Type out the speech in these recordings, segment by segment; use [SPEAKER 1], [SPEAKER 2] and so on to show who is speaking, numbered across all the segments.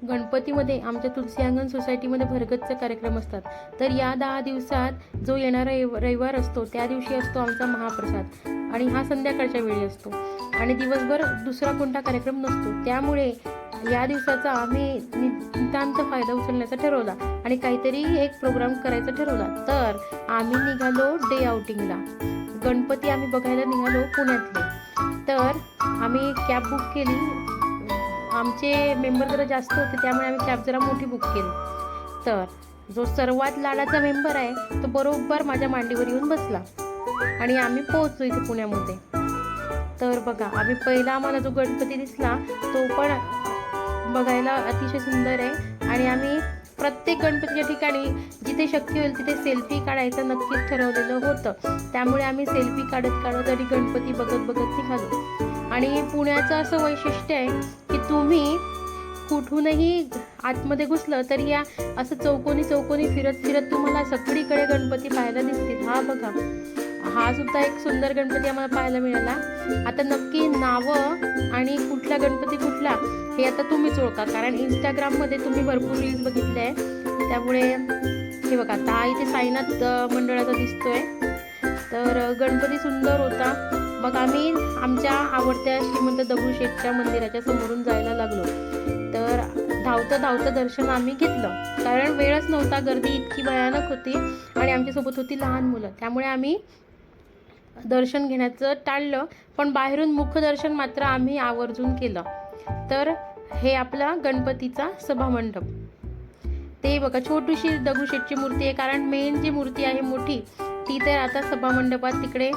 [SPEAKER 1] गणपतीमध्ये आमच्या तुलसी अंगण सोसायटीमध्ये भरगच्च कार्यक्रम असतात. तर या 10 दिवसात जो येणारा रविवार असतो त्या दिवशी असतो आमचा महाप्रसाद आणि हा संध्याकाळच्या वेळी असतो आणि दिवसभर दुसरा कोणता कार्यक्रम नसतो. त्यामुळे या दिवसाचा आम्ही नितांत फायदा उचलण्याचा ठरवला आणि काहीतरी एक प्रोग्राम करायचा ठरवला. तर आम्ही निघालो डे आउटिंगला. गणपती आम्ही बघायला निघालो पुण्यातले. तर आम्ही कॅब बुक केली. आमचे मेंबर जरा जास्त होते त्यामुळे आम्ही कॅब जरा मोठी बुक केली. तर जो सर्वात लाडाचा मेंबर आहे तो बरोबर माझ्या मांडीवर येऊन बसला आणि आम्ही पोहोचलो इथे पुण्यामध्ये. तर बघा, आम्ही पहिला आम्हाला जो गणपती दिसला तो पण बघायला अतिशय सुंदर आहे आणि आम्ही प्रत्येक गणपतीच्या ठिकाणी जिथे शक्य होईल तिथे सेल्फी काढायचं नक्कीच ठरवलेलं होतं. त्यामुळे आम्ही सेल्फी काढत आणि गणपती बघत निघालो. आणि पुण्याचं असं वैशिष्ट्य आहे की तुम्ही कुठूनही आतमध्ये घुसलं तरी या असं चौकोनी फिरत तुम्हाला सगळीकडे गणपती पाहायला दिसतील. हा बघा, हा सुद्धा एक सुंदर गणपती आम्हाला पाहायला मिळाला. आता नक्की नावं आणि कुठला गणपती कुठला हे आता तुम्हीच ओळखा, कारण इंस्टाग्राममध्ये तुम्ही भरपूर रील्स बघितले आहे. त्यामुळे हे बघा, आता इथे साईनाथ मंडळाचा दिसतोय. तर गणपती सुंदर होता. मग आम्ही आमच्या आवडत्या श्रीमंत दगडूशेठच्या मंदिराच्या समोरून जायला लागलो. तर धावतं दर्शन आम्ही घेतलं, कारण वेळच नव्हता. गर्दी इतकी भयानक होती आणि आमच्यासोबत होती लहान मुलं. त्यामुळे आम्ही दर्शन घेण्याचं टाळलं, पण बाहेरून मुखदर्शन मात्र आम्ही आवर्जून केलं. तर हे आपला गणपतीचा सभामंडप. ते बघा, छोटीशी दगडूशेठची मूर्ती आहे, कारण मेन जी मूर्ती आहे मोठी ती तर आता सभामंडपात तिकडे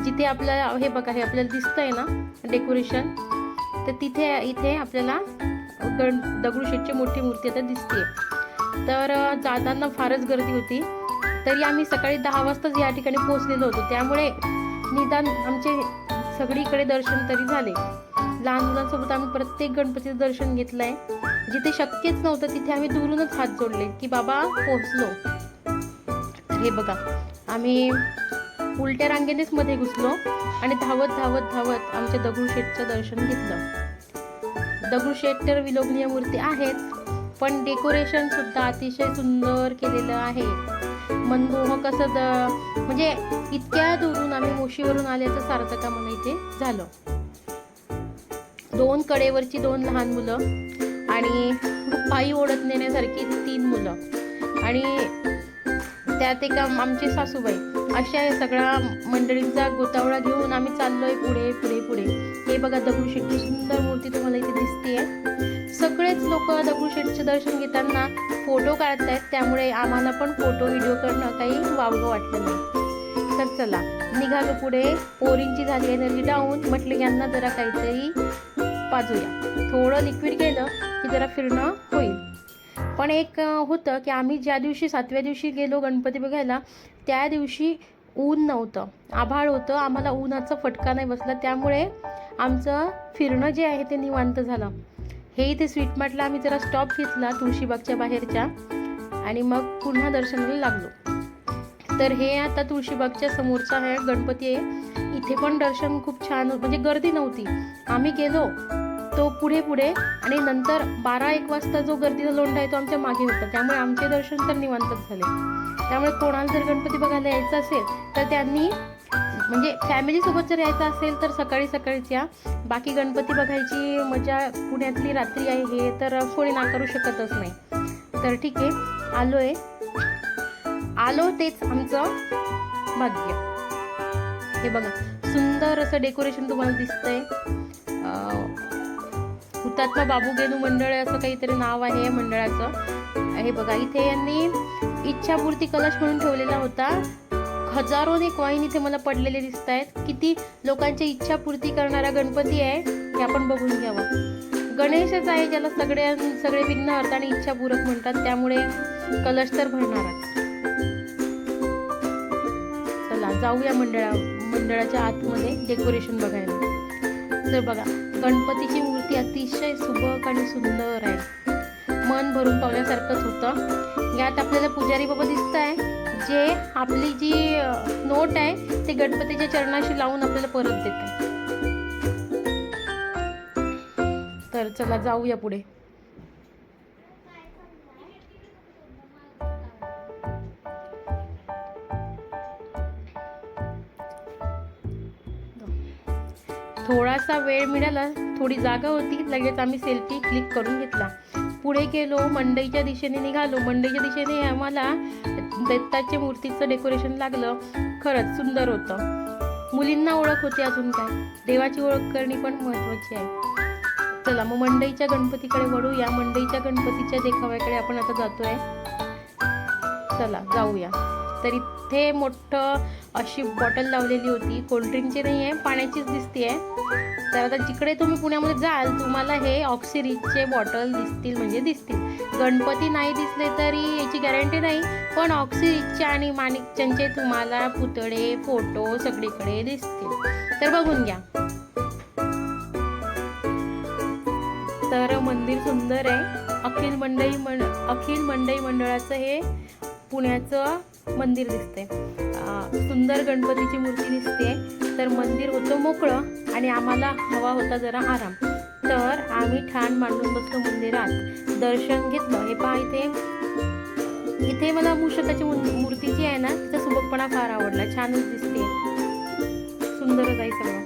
[SPEAKER 1] जिथे आपल्याला हे बघा, हे आपल्याला दिसतंय ना डेकोरेशन, तर इथे आपल्याला दगडूशेठची मोठी मूर्ती आता दिसते. तर जाताना फारच गर्दी होती. तरी आम्ही सकाळी 10 वाजताच या ठिकाणी पोहोचलेलो होतो. त्यामुळे निदान आमचे सगळीकडे दर्शन तरी झाले. लहान मुलांसोबत आम्ही प्रत्येक गणपतीचं दर्शन घेतलं आहे. जिथे शक्यच नव्हतं तिथे आम्ही दुरूनच हात जोडले की बाबा पोहोचलो. हे बघा, आम्ही उलट्या रांगेनेच मध्ये घुसलो आणि धावत आमच्या दगडूशेठचं दर्शन घेतलं. दगडूशेठ तर विलोभनीय मूर्ती आहेत, पण डेकोरेशन सुद्धा अतिशय सुंदर केलेलं आहे. मनमोहक असं म्हणजे इतक्या दुरून आम्ही मोशीवरून आल्याचं सार्थक आम्हाला इथे झालं. 2 कडेवरची 2 लहान मुलं आणि पायी ओढत नेण्यासारखी 3 मुलं आणि त्यात एक आमची सासूबाई, अशा या सगळ्या मंडळींचा गोतावळा घेऊन आम्ही चाललोय पुढे. हे बघा, दगडूशेठची सुंदर मूर्ती तुम्हाला इथे दिसतेय. सगळेच लोक दगडूशेठचे दर्शन घेताना फोटो काढतायत, त्यामुळे आम्हाला पण फोटो व्हिडिओ करणं काही वावगं वाटलं नाही. तर चला निघालो पुढे. पोरींची झाली एनर्जी डाऊन. म्हटलं यांना जरा काहीतरी पाजूया. थोडं लिक्विड केलं की जरा फिरणं होईल. पण एक होतं की आम्ही ज्या दिवशी 7व्या दिवशी गेलो गणपती बघायला त्या दिवशी ऊन नव्हतं, आभाळ होतं. आम्हाला उन्हाचा फटका नाही बसला, त्यामुळे आमचं फिरणं जे आहे ते निवांत झालं. हे इथे स्वीट मार्टला आम्ही जरा स्टॉप घेतला तुळशीबागच्या बाहेरच्या आणि मग पुन्हा दर्शनाला लागलो. तर हे आता तुळशीबागच्या समोरचा आहे गणपती आहे. इथे पण दर्शन खूप छान, म्हणजे गर्दी नव्हती. आम्ही गेलो तो पुढे आणि नंतर 12-1 वाजता जो गर्दीचा लोंढा आहे तो आमच्या मागे होता. त्यामुळे आमचे दर्शन तर निवांतच झाले. त्यामुळे कोणाला जर गणपती बघायला यायचं असेल तर त्यांनी, म्हणजे फॅमिलीसोबत जर यायचं असेल तर सकाळीच या. बाकी गणपती बघायची मजा पुण्यातली रात्री आहे हे तर कोणी नाकारू शकतच नाही. तर ठीक आहे, आलो तेच आमचं भाग्य. हे बघा, सुंदर असं डेकोरेशन तुम्हाला दिसतंय. हुतात्मा बाबू गेनू मंडळ असं काहीतरी नाव आहे या मंडळाचं. हे बघा, इथे यांनी इच्छापूर्ती कलश म्हणून ठेवलेला होता. हजारोने कॉईन इथे मला पडलेले दिसत आहेत. किती लोकांची इच्छापूर्ती करणारा गणपती आहे हे आपण बघून घ्यावं. गणेशच आहे ज्याला सगळे विघ्नहर्ता आणि इच्छापूरक म्हणतात, त्यामुळे कलश तर भरणारच. चला जाऊया मंडळाच्या आतमध्ये डेकोरेशन बघायला. तर बघा, गणपतीची मूर्ती अतिशय सुबक आणि सुंदर आहे. मन भरून पावल्यासारखंच होतं. यात आपल्याला पुजारी बाबा दिसत आहे, जे आपली जी नोट आहे ते गणपतीच्या चरणाशी लावून आपल्याला परत देत आहे. तर चला जाऊया पुढे. थोडासा वेळ मिळाला, थोडी जागा होती, लगेच आम्ही सेल्फी क्लिक करून घेतला. पुढे गेलो, मंडईच्या दिशेने निघालो. मंडईच्या दिशेने आम्हाला दत्ताच्या मूर्तीचं डेकोरेशन लागलं. खरंच सुंदर होतं. मुलींना ओळख होते, अजून काय, देवाची ओळख करणे पण महत्त्वाची आहे. चला मग मंडईच्या गणपतीकडे वळूया. मंडईच्या गणपतीच्या देखाव्याकडे आपण आता जातोय. चला जाऊया. तर इथे मोठं अशी बॉटल लावलेली होती, कोल्ड्रिंकची नाही आहे, पाण्याचीच दिसते आहे. तर आता जिकडे तुम्ही पुण्यामध्ये जाल, तुम्हाला हे ऑक्सिरीजचे बॉटल दिसतील म्हणजे दिसतील. गणपती नाही दिसले तरी याची गॅरंटी नाही, पण ऑक्सिरीजचे आणि माणिकच्यांचे तुम्हाला पुतळे, फोटो सगळीकडे दिसतील. तर बघून घ्या. तर मंदिर सुंदर आहे. अखिल मंडई मंडळाचं हे पुण्याचं मंदिर दिसते. सुंदर गणपतीची मूर्ती दिसते. तर मंदिर होतं मोकळं आणि आम्हाला हवा होता जरा आराम. तर आम्ही ठाण मांडून बसलो मंदिरात, दर्शन घेतलं. हे पहा, इथे मला मूषकाची मूर्ती जी आहे ना, तिचा सुबकपणा फार आवडला. छानच दिसते, सुंदरच आहे सगळं.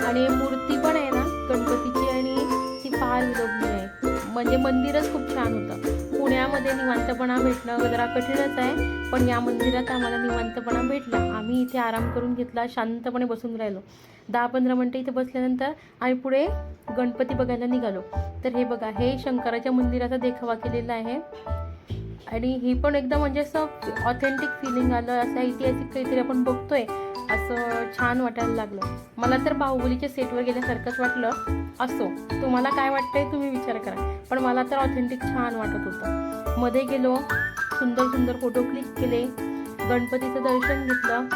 [SPEAKER 1] आणि मूर्ती पण आहे ना गणपतीची, आणि ती फार विलोभनीय आहे. म्हणजे मंदिरच खूप छान होतं. पुण्यामध्ये निवांतपणा भेटणं जरा कठीणच आहे, पण या मंदिरात आम्हाला निवांतपणा भेटला. आम्ही इथे आराम करून घेतला, शांतपणे बसून राहिलो. 10-15 मिनटं इथे बसल्यानंतर आम्ही पुढे गणपती बघायला निघालो. तर हे बघा, हे शंकराच्या मंदिराचा देखावा केलेला आहे. आणि ही पण एकदम म्हणजे असं ऑथेंटिक फिलिंग आलं. असं ऐतिहासिक काहीतरी आपण बघतोय असं छान वाटायला लागलं. मला तर बाहुबलीच्या सेटवर गेल्यासारखंच वाटलं. असो, तुम्हाला काय वाटतंय तुम्ही विचार करा, पण मला तर ऑथेंटिक छान वाटत होतं. मध्ये गेलो, सुंदर सुंदर फोटो क्लिक केले, गणपतीचं दर्शन घेतलं.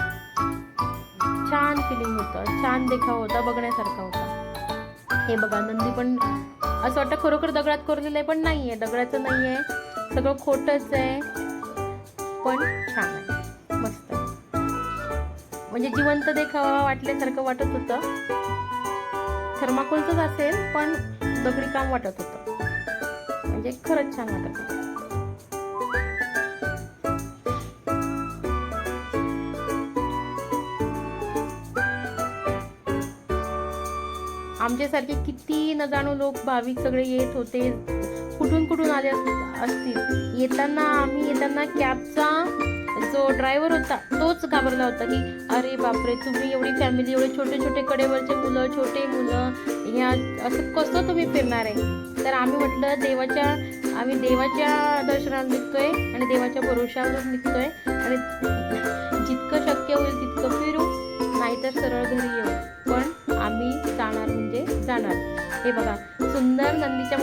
[SPEAKER 1] छान फिलिंग होतं, छान देखावा होता, बघण्यासारखा होता. हे बघा, नंदी पण असं वाटतं खरोखर दगडात कोरलेलं आहे, पण नाही आहे, दगडाचं नाही आहे, सगळं खोटंच आहे, पण छान आहे, मस्त. म्हणजे जिवंत देखावा वाटल्यासारखं वाटत होतं. थर्माकोलचंच असेल, पण दगडी काम वाटत होतं. म्हणजे खरंच छान वाटत होतं. आमच्यासारखे किती न जाणू लोक, भाविक सगळे येत होते. कुठून कुठून आले असतील. येताना कॅबचा जो ड्रायव्हर होता तोच घाबरला होता की अरे बापरे, तुम्ही एवढी फॅमिली, एवढे छोटे छोटे कडेवरचे मुलं, छोटे मुलं, ह्या असं कसं तुम्ही फिरणार आहे. तर आम्ही म्हटलं, आम्ही देवाच्या दर्शनाला निघतोय आणि देवाच्या भरोशावरच निघतोय, आणि जितकं शक्य होईल तितकं फिरू, नाहीतर सरळ घरी येऊ, पण आम्ही जाणार म्हणजे जाणार. हे बघा, सुंदर नंदीच्या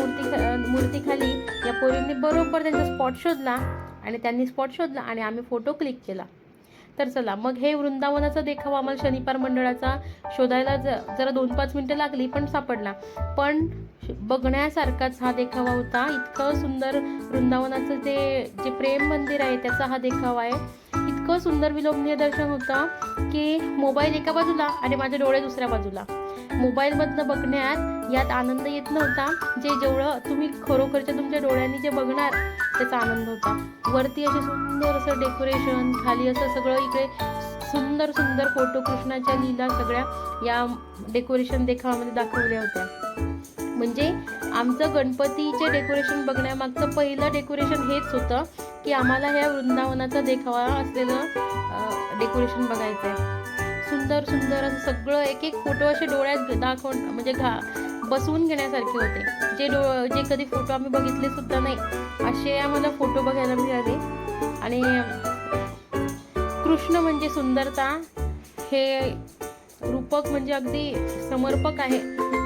[SPEAKER 1] मूर्तीखाली या पोरींनी बरोबर त्यांचा स्पॉट शोधला, आणि त्यांनी स्पॉट शोधला आणि आम्ही फोटो क्लिक केला. तर चला, मग हे वृंदावनाचा देखावा आम्हाला शनिवार मंडळाचा शोधायला जरा 2-5 मिनटं लागली, पण सापडला. पण बघण्यासारखाच हा देखावा होता. इतकं सुंदर वृंदावनाचं जे प्रेम मंदिर आहे त्याचा हा देखावा आहे. इतकं सुंदर विलोभनीय दर्शन होतं की मोबाईल एका बाजूला आणि माझे डोळे दुसऱ्या बाजूला. मोबाईलमधनं बघण्यात यात आनंद येत नव्हता, जेवढं तुम्ही खरोखरच्या तुमच्या डोळ्यांनी जे बघणार त्याचा आनंद होता. वरती असे सुंदर असं डेकोरेशन, खाली असं सगळं, इकडे सुंदर सुंदर फोटो, कृष्णाच्या लीला सगळ्या या डेकोरेशन देखावामध्ये दाखवल्या होत्या. म्हणजे आमचं गणपतीचे डेकोरेशन बघण्यामागचं पहिलं डेकोरेशन हेच होतं की आम्हाला ह्या वृंदावनाचा देखावा असलेलं डेकोरेशन बघायचं आहे. सुंदर सुंदर असं सगळं, एक एक फोटो असे डोळ्यात दाखवून म्हणजे बसवून घेण्यासारखे होते. जे कधी फोटो आम्ही बघितले सुद्धा नाही असे आम्हाला फोटो बघायला मिळाले. आणि कृष्ण म्हणजे सुंदरता, हे रूपक म्हणजे अगदी समर्पक आहे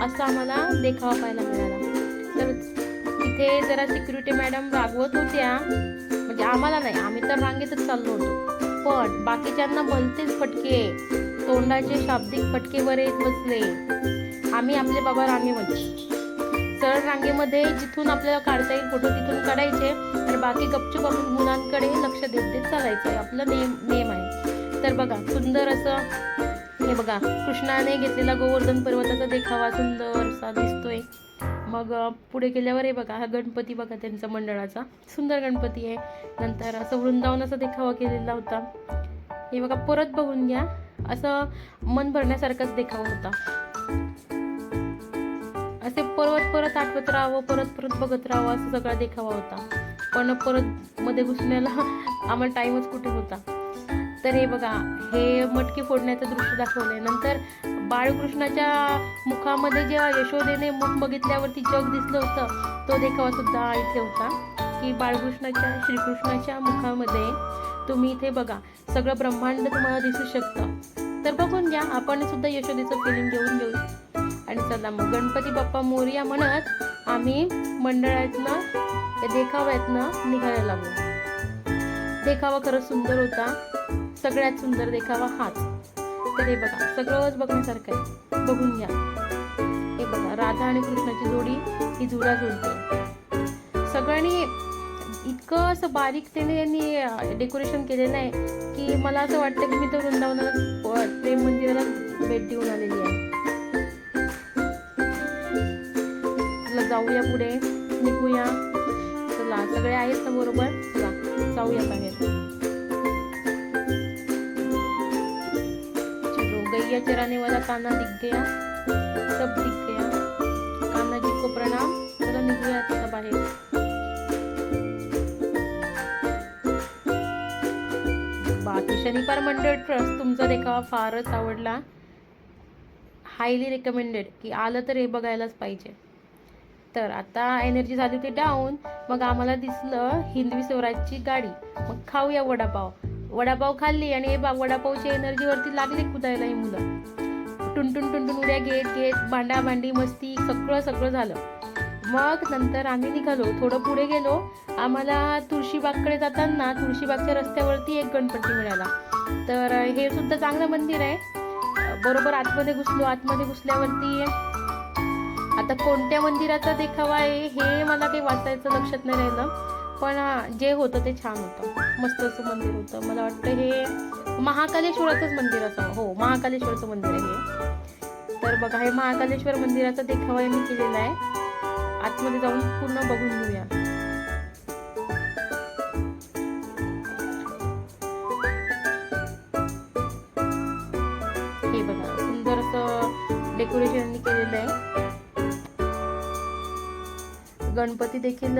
[SPEAKER 1] असं आम्हाला देखावा पाहायला मिळाला. तर तिथे जरा सिक्युरिटी मॅडम रागवत होत्या, म्हणजे आम्हाला नाही, आम्ही तर रांगेतच चाललो होतो, पण बाकीच्यांना भलतेच फटके, तोंडाचे शाब्दिक फटके वर येत बसले. आम्ही आपले बाबा रांगेमध्ये, सरळ रांगेमध्ये जिथून आपल्याला काढता येईल फोटो तिथून काढायचे, आणि बाकी गपचूप आपण मुलांकडे लक्ष देत चालायचं आहे, आपलं नेम आहे. तर बघा, सुंदर असं हे बघा, कृष्णाने घेतलेला गोवर्धन पर्वताचा देखावा सुंदर असा दिसतोय. मग पुढे गेल्यावर हे बघा, हा गणपती बघा त्यांचा मंडळाचा, सुंदर गणपती आहे. नंतर असं वृंदावनाचा देखावा केलेला होता. हे बघा, परत बघून घ्या. असं मन भरण्यासारखाच देखावा होता. असे परत परत आठवत राहावं, परत परत बघत राहावं असं सगळा देखावा होता. पण परत मध्ये घुसण्याला आम्हाला टाईमच कुठे होता. तर हे बघा, हे मटकी फोडण्याचं दृश्य दाखवलंय. नंतर बाळकृष्णाच्या मुखामध्ये जेव्हा यशोदेने मुख बघितल्यावरती जग दिसलं होतं, तो देखावा सुद्धा इथे होता की श्रीकृष्णाच्या मुखामध्ये तुम्ही इथे बघा सगळं ब्रह्मांड तुम्हाला दिसू शकतं. तर बघून घ्या, आपण सुद्धा यशोदेचं फिलिंग घेऊ. आणि चला मग गणपती बाप्पा मोरया म्हणत आम्ही मंडळातनं देखाव्यातनं निघायला लागलो. देखावा खरंच सुंदर होता. सगळ्यात सुंदर देखावा हाच. तर हे बघा, सगळंच बघण्यासारखं आहे, बघून घ्या. हे बघा, राधा आणि कृष्णाची जोडी ही जुळा जुळते. सगळ्यांनी इतकं असं बारीकतेने यांनी डेकोरेशन केलेलं आहे की मला असं वाटतं की मी तर वृंदावनाला प्रेम मंदिराला भेट देऊन आलेली आहे. चला जाऊया पुढे, निघूया. चला, सगळे आहेत ना बरोबर? चला जाऊया बाहेर. चलो, गैया चराने वाला कान्हा दिख गया, सब दिख गया. कान्हा जी को प्रणाम. चला निघूया आता बाहेर. बाकी शनिवार मंडळ ट्रस्ट तुमचा देखावा फारच आवडला. हायली रेकमेंडेड की आलं तर हे बघायलाच पाहिजे. तर आता एनर्जी झाली होती डाऊन. मग आम्हाला दिसलं हिंदवी स्वराजची गाडी. मग खाऊया वडापाव खाल्ली आणि वडापावच्या एनर्जीवरती लागली कुदायला ही मुलं. टुनटुन उड्या घेत भांडाभांडी मस्ती सगळं झालं. मग नंतर आम्ही निघालो, थोडं पुढे गेलो. आम्हाला तुळशीबागकडे जाताना तुळशीबागच्या रस्त्यावरती एक गणपती मिळाला. तर हे सुद्धा चांगलं मंदिर आहे. बरोबर आतमध्ये घुसल्यावरती आता कोणत्या मंदिराचा देखावा आहे हे मला काही वाचायचं लक्षात नाही राहिलं, पण जे होतं ते छान होतं. मस्त असं मंदिर होतं. मला वाटतं हे महाकालेश्वराचंच मंदिर असावं. हो, महाकालेश्वरचं मंदिर आहे हे. तर बघा, हे महाकालेश्वर मंदिराचा देखावा मी केलेला आहे. आतमध्ये जाऊन पूर्ण बघून घेऊया. हे बघा, सुंदर असं डेकोरेशन केलेलं आहे. गणपती देखील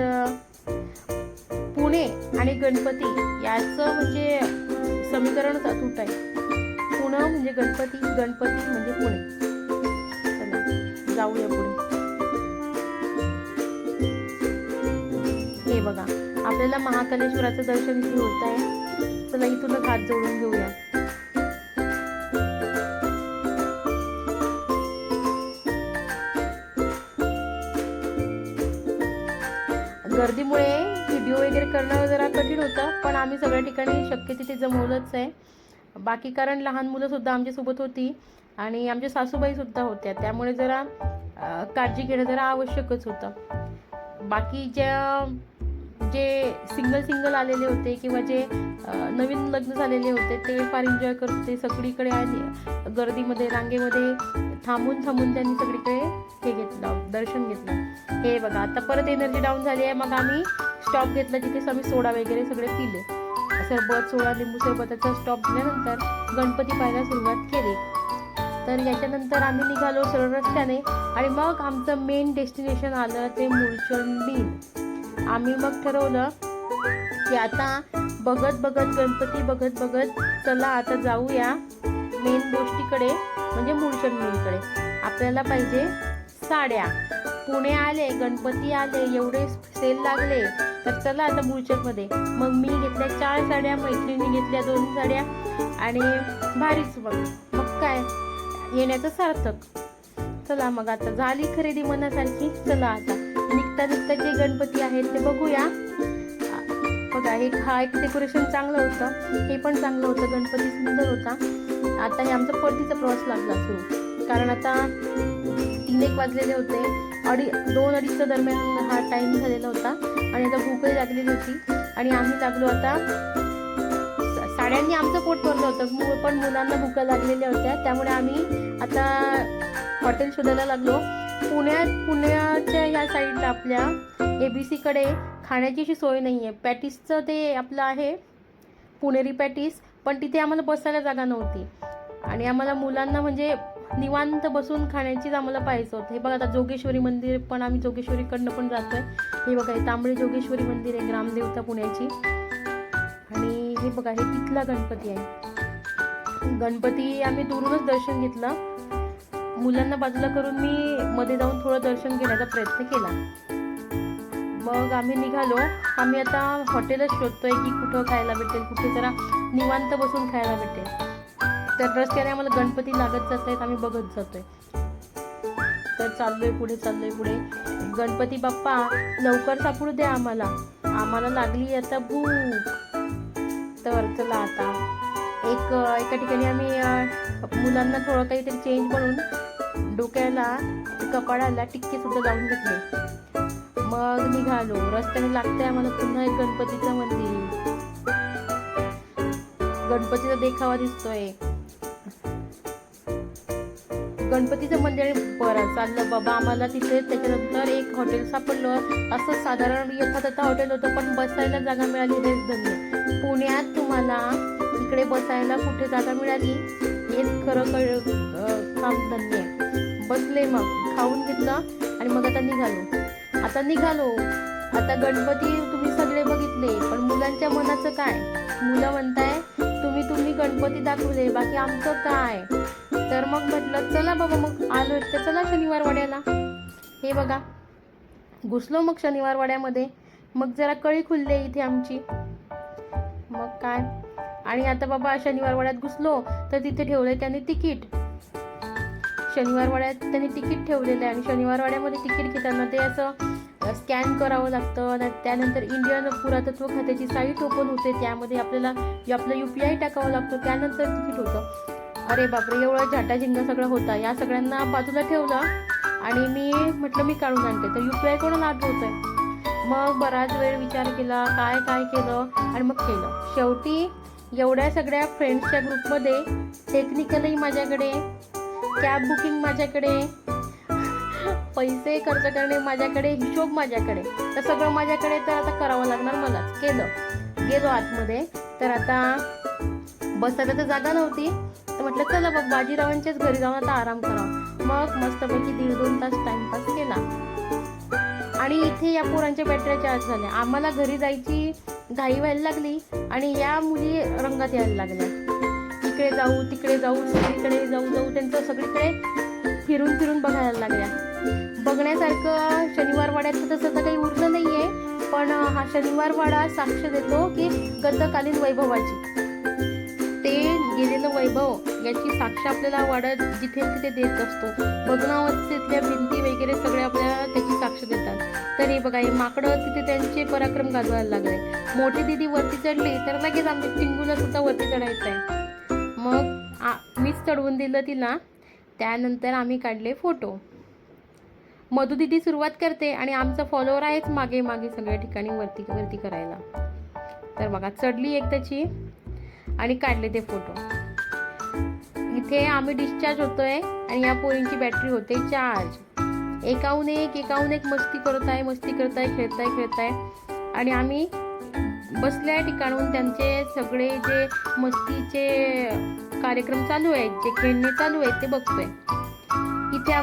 [SPEAKER 1] पुणे आणि गणपती याचं म्हणजे समीकरणच अतूट आहे. पुणे म्हणजे गणपती म्हणजे पुणे. चला जाऊया पुढे. हे बघा, आपल्याला महाकालेश्वराचं दर्शन इथे होत आहे. चला इथूनच हात जोडून घेऊया. गर्दीमुळे व्हिडिओ वगैरे करणं जरा कठीण होतं, पण आम्ही सगळ्या ठिकाणी शक्य तिथे जमवलंच आहे. बाकी कारण लहान मुलंसुद्धा आमच्यासोबत होती आणि आमच्या सासूबाईसुद्धा होत्या, त्यामुळे जरा काळजी घेणं जरा आवश्यकच होतं. बाकी जे सिंगल आलेले होते किंवा जे नवीन लग्न झालेले होते ते फार एन्जॉय करत होते. सगळीकडे गर्दीमध्ये रांगेमध्ये थांबून त्यांनी सगळीकडे हे घेतलं, दर्शन घेतलं. हे बघा, आता परत एनर्जी डाऊन झाली आहे. मग आम्ही स्टॉप घेतला, जिथे आम्ही सोडा वगैरे सगळे पिले. सरबत, सोडा, लिंबू सरबताचा स्टॉप दिल्यानंतर गणपती पाहायला सुरुवात केली. तर याच्यानंतर आम्ही निघालो सरळ रस्त्याने आणि मग आमचं मेन डेस्टिनेशन आलं ते मुळचंद. आम्ही मग ठरवलं की आता बघत गणपती बघत चला आता जाऊया मेन गोष्टीकडे, म्हणजे मुळचंदकडे. आपल्याला पाहिजे साड्या. पुणे आले, गणपती आले, एवढे सेल लागले, तर चला आता मुळचंदमध्ये. मग मी घेतल्या 4 साड्या, मैत्रिणी घेतल्या 2 साड्या आणि भारीच. मग काय, येण्याचं सार्थक. चला मग आता झाली खरेदी मनासारखी. चला आता निघता जे गणपती आहेत ते बघूया. बघा, हा एक डेकोरेशन चांगलं होतं, हे पण चांगलं होतं, गणपती सुंदर होता. आता हे आमचा परतीचा प्रवास लागला सुरू, कारण आता 3-1 वाजलेले होते. 2-2:30च्या दरम्यान हा टाईम झालेला होता आणि आता भूकही लागलेली होती आणि आम्ही लागलो आता. साड्यांनी आमचं पोट भरलं होतं, पण मुलांना भूका लागलेल्या होत्या, त्यामुळे आम्ही आता हॉटेल शोधायला लागलो. पुण्याच्या या साईडला आपल्या ABC-कडे खाण्याची अशी सोय नाही आहे. पॅटीसचं ते आपलं आहे पुणेरी पॅटीस, पण तिथे आम्हाला बसायला जागा नव्हती. आणि आम्हाला मुलांना म्हणजे निवांत बसून खाण्याचीच आम्हाला पाहिजे होतं. हे बघा आता जोगेश्वरी मंदिर पण आम्ही जोगेश्वरीकडनं पण जातोय. हे बघा हे तांबडी जोगेश्वरी मंदिर आहे, ग्रामदेवता पुण्याची. आणि हे बघा हे तिथला गणपती आहे. गणपती आम्ही दुरूनच दर्शन घेतलं. मुलांना बाजूला करून मी मध्ये जाऊन थोडं दर्शन घेण्याचा प्रयत्न केला. मग आम्ही निघालो. आम्ही आता हॉटेलच शोधतोय की कुठं खायला भेटेल, कुठे जरा निवांत बसून खायला भेटेल. तर रस्त्याने आम्हाला गणपती लागत जात आहेत, आम्ही बघत जातोय. तर चाललोय पुढे. गणपती बाप्पा लवकर सापडू द्या आम्हाला, आम्हाला लागली आता भूक. तर चला आता एका ठिकाणी आम्ही मुलांना थोडं काहीतरी चेंज बनवून डोक्याला कपाळाला टिक्के सुद्धा लावून घेतले. मग निघालो. रस्त्याने लागतंय आम्हाला पुन्हा एक गणपतीचं मंदिर. गणपतीचा देखावा दिसतोय. गणपतीचं मंदिर बरं चाललं बाबा आम्हाला तिथे. त्याच्यानंतर एक हॉटेल सापडलं. असं साधारण यथातथा हॉटेल होतं, पण बसायला जागा मिळाली हेच धन्य. पुण्यात तुम्हाला इकडे बसायला कुठे जागा मिळाली हेच खरं काम धन्य आहे. बसले, मग खाऊन घेतलं आणि मग आता निघालो. आता गणपती तुम्ही सगळे बघितले, पण मुलांच्या मनाचं काय? मुलं म्हणताय तुम्ही गणपती दाखवले, बाकी आमचं काय? तर मग म्हटलं चला बाबा, मग आलो तर चला शनिवार वाड्याला. हे बघा घुसलो मग शनिवार वाड्यामध्ये. मग जरा कळी खुलले इथे आमची. मग काय, आणि आता बाबा शनिवार वाड्यात घुसलो तर तिथे ठेवलंय त्यांनी तिकीट. शनिवार वाड्यात त्यांनी तिकीट ठेवलेलं आहे आणि शनिवार वाड्यामध्ये तिकीट घेताना ते असं स्कॅन करावं लागतं. त्यानंतर इंडियन पुरातत्व खात्याची साईट ओपन होते, त्यामध्ये आपल्याला आपलं UPI टाकावं लागतं, त्यानंतर तिकीट होतं. अरे बापरे, एवढा झाटाझिंगा सगळं होता. या सगळ्यांना बाजूला ठेवलं आणि मी म्हटलं मी काढून आणते. तर UPI कोणाला आठवतंय? मग बराच वेळ विचार केला, काय केलं आणि मग केलं. शेवटी एवढ्या सगळ्या फ्रेंड्सच्या ग्रुपमध्ये टेक्निकलही माझ्याकडे, कॅब बुकिंग माझ्याकडे, पैसे खर्च करणे माझ्याकडे, हिशोब माझ्याकडे, तर सगळं माझ्याकडे. तर आता करावं लागणार मलाच. गेलो आतमध्ये. तर आता बसायला तर जागा नव्हती, तर म्हटलं चला बघ बाजीरावांच्याच घरी जाऊन आता आराम करावा. मग मस्तपैकी 1.5-2 तास टाइमपास केला. आणि इथे या पोरांच्या बॅटऱ्या चार्ज झाल्या. आम्हाला घरी जायची घाई व्हायला लागली आणि या मुली रंगात यायला लागल्या. इकडे जाऊ तिकडे जाऊ, सगळीकडे जाऊ त्यांचं सगळीकडे फिरून बघायला लागल्या. बघण्यासारखं शनिवार वाड्यात तसं काही उरलं नाहीये, पण हा शनिवार वाडा साक्ष देतो की गतकालीन वैभवाची. ते गेलेलं वैभव याची साक्ष आपल्याला वाड्यात जिथे तिथे देत असतो. भग्नावस्थेतल्या भिंती वगैरे सगळे आपल्याला त्याची साक्ष देतात. तर हे बघा, हे माकडं तिथे त्यांचे पराक्रम गाजवायला लागले. मोठी दिदी वरती चढली तर लगेच आमच्या चिंगूला सुद्धा वरती चढायचं आहे. मग मीच चढवून दिलं तिला. त्यानंतर आम्ही काढले फोटो. मधू दिदी सुरुवात करते आणि आमचा फॉलोअर आहेच मागे सगळ्या ठिकाणी वरती करायला. तर बघा चढली एकदाची आणि काढले ते फोटो. इथे आम्ही डिस्चार्ज होतोय आणि या पोरींची बॅटरी होते चार्ज. एकाहून एक मस्ती करताय, खेळताय आणि आम्ही बसल्या ठिकाणून त्यांचे सगळे जे मस्तीचे कार्यक्रम चालू आहेत, जे खेळणे चालू आहेत ते बघतोय. इथे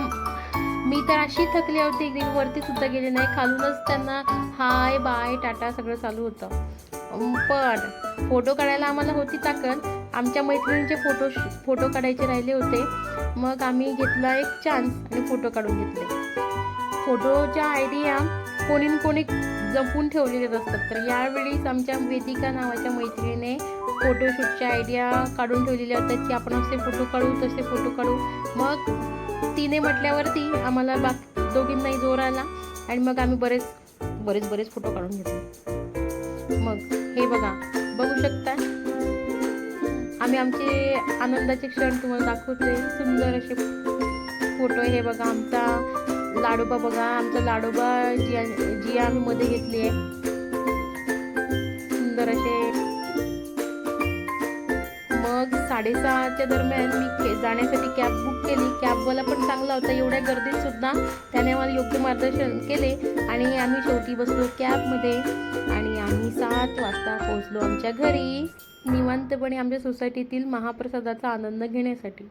[SPEAKER 1] मी तर अशी थकली होती की वरती सुद्धा गेले नाही. खालूनच त्यांना हाय बाय टाटा सगळं चालू होतं. पण फोटो काढायला आम्हाला होती ताकद. आमच्या मैत्रिणींचे फोटो काढायचे राहिले होते. मग आम्ही घेतला एक चान्स आणि फोटो काढून घेतले. फोटोच्या आयडिया कोणी जपून ठेवलेले असतात. तर यावेळीच आमच्या वेदिका नावाच्या मैत्रिणीने फोटोशूटच्या आयडिया काढून ठेवलेल्या होत्या की आपण असे फोटो काढू, तसे फोटो काढू. मग तिने म्हटल्यावरती आम्हाला दोघींनाही जोर आला आणि मग आम्ही बरेच फोटो काढून घेतले. मग हे बघू शकता, आम्ही आमचे आनंदाचे क्षण तुम्हाला दाखवतोय. सुंदर असे फोटो. हे बघा आमचा लाडोबा, जी आम्ही मध्ये घेतली आहे. सुंदर असे. मग 6:30च्या दरम्यान मी जाण्यासाठी कॅब बुक केली. कॅबवाला पण चांगला होता. एवढ्या गर्दीत सुद्धा त्याने आम्हाला योग्य मार्गदर्शन केले आणि आम्ही शेवटी बसलो कॅबमध्ये आणि आम्ही 7 वाजता पोहोचलो आमच्या घरी निवांतपणे आमच्या सोसायटीतील महाप्रसादाचा आनंद घेण्यासाठी.